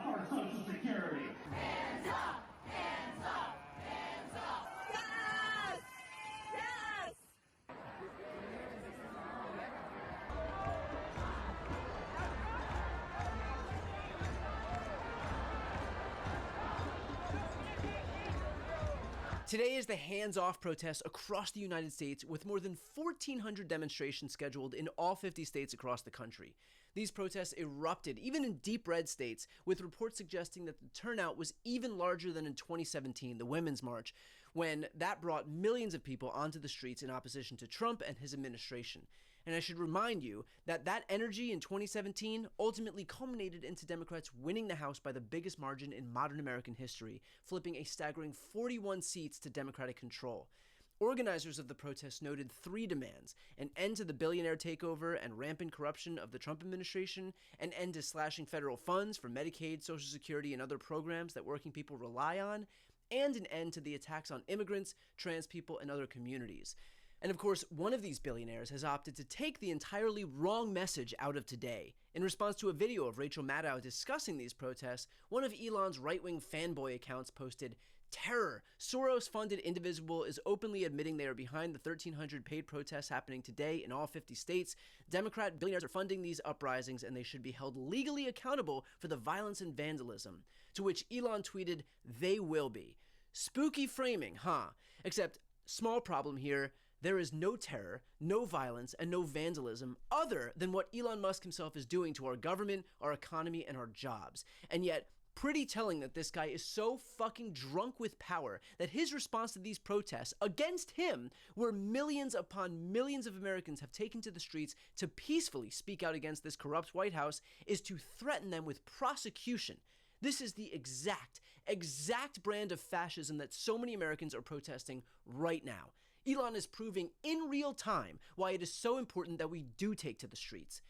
up our Social Security. Hands up! Hands up! Hands up! Yes! Yes! Today is the hands-off protest across the United States, with more than 1,400 demonstrations scheduled in all 50 states across the country. These protests erupted even in deep red states, with reports suggesting that the turnout was even larger than in 2017, the Women's March, when that brought millions of people onto the streets in opposition to Trump and his administration. And I should remind you that that energy in 2017 ultimately culminated into Democrats winning the House by the biggest margin in modern American history, flipping a staggering 41 seats to Democratic control. Organizers of the protests noted three demands: an end to the billionaire takeover and rampant corruption of the Trump administration, an end to slashing federal funds for Medicaid, Social Security, and other programs that working people rely on, and an end to the attacks on immigrants, trans people, and other communities. And of course, one of these billionaires has opted to take the entirely wrong message out of today. In response to a video of Rachel Maddow discussing these protests, one of Elon's right-wing fanboy accounts posted, "Terror! Soros-funded Indivisible is openly admitting they are behind the 1,300 paid protests happening today in all 50 states. Democrat billionaires are funding these uprisings and they should be held legally accountable for the violence and vandalism." To which Elon tweeted, "They will be." Spooky framing, huh? Except, small problem here, there is no terror, no violence, and no vandalism other than what Elon Musk himself is doing to our government, our economy, and our jobs. And yet, pretty telling that this guy is so fucking drunk with power that his response to these protests against him, where millions upon millions of Americans have taken to the streets to peacefully speak out against this corrupt White House, is to threaten them with prosecution. This is the exact brand of fascism that so many Americans are protesting right now. Elon is proving in real time why it is so important that we do take to the streets.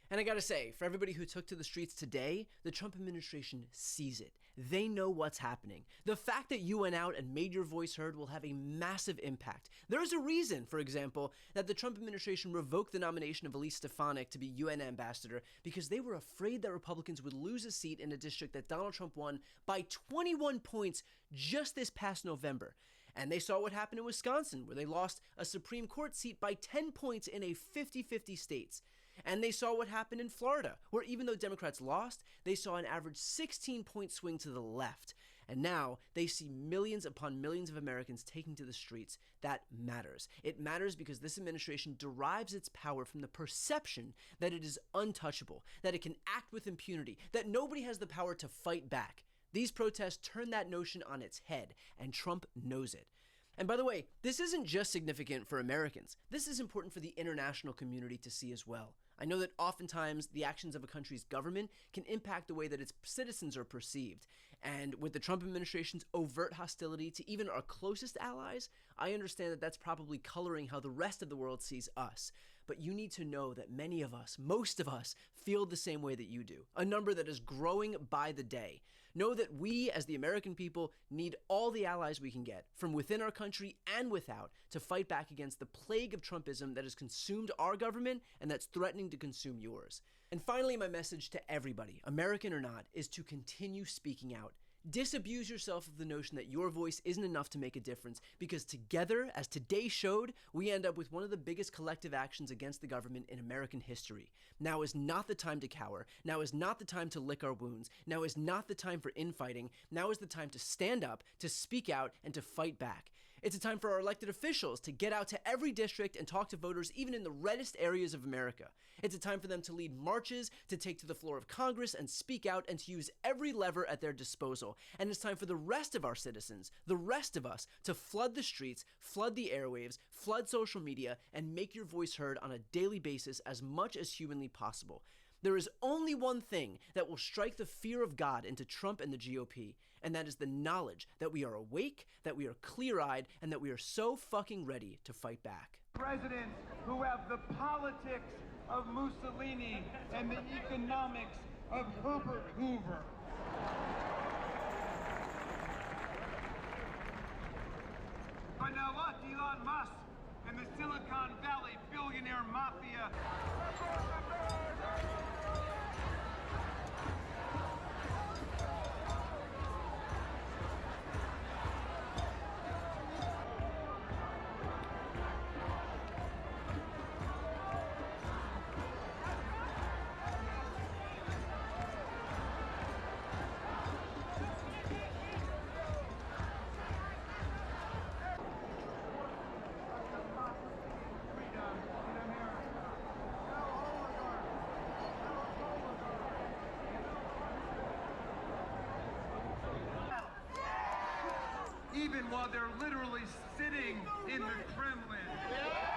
And I gotta say, for everybody who took to the streets today, the Trump administration sees it. They know what's happening. The fact that you went out and made your voice heard will have a massive impact. There is a reason, for example, that the Trump administration revoked the nomination of Elise Stefanik to be UN ambassador, because they were afraid that Republicans would lose a seat in a district that Donald Trump won by 21 points just this past November. And they saw what happened in Wisconsin, where they lost a Supreme Court seat by 10 points in a 50-50 states. And they saw what happened in Florida, where even though Democrats lost, they saw an average 16-point swing to the left. And now they see millions upon millions of Americans taking to the streets. That matters. It matters because this administration derives its power from the perception that it is untouchable, that it can act with impunity, that nobody has the power to fight back. These protests turn that notion on its head, and Trump knows it. And by the way, this isn't just significant for Americans. This is important for the international community to see as well. I know that oftentimes the actions of a country's government can impact the way that its citizens are perceived. And with the Trump administration's overt hostility to even our closest allies, I understand that that's probably coloring how the rest of the world sees us. But you need to know that many of us, most of us, feel the same way that you do. A number that is growing by the day. Know that we, as the American people, need all the allies we can get, from within our country and without, to fight back against the plague of Trumpism that has consumed our government and that's threatening to consume yours. And finally, my message to everybody, American or not, is to continue speaking out. Disabuse yourself of the notion that your voice isn't enough to make a difference, because together, as today showed, we end up with one of the biggest collective actions against the government in American history. Now is not the time to cower. Now is not the time to lick our wounds. Now is not the time for infighting. Now is the time to stand up, to speak out, and to fight back. It's a time for our elected officials to get out to every district and talk to voters, even in the reddest areas of America. It's a time for them to lead marches, to take to the floor of Congress and speak out, and to use every lever at their disposal. And it's time for the rest of our citizens, the rest of us, to flood the streets, flood the airwaves, flood social media, and make your voice heard on a daily basis as much as humanly possible. There is only one thing that will strike the fear of God into Trump and the GOP, and that is the knowledge that we are awake, that we are clear-eyed, and that we are so fucking ready to fight back. Presidents who have the politics of Mussolini and the economics of Herbert Hoover. But now what, Elon Musk and the Silicon Valley billionaire mafia? even while they're literally sitting in the Kremlin.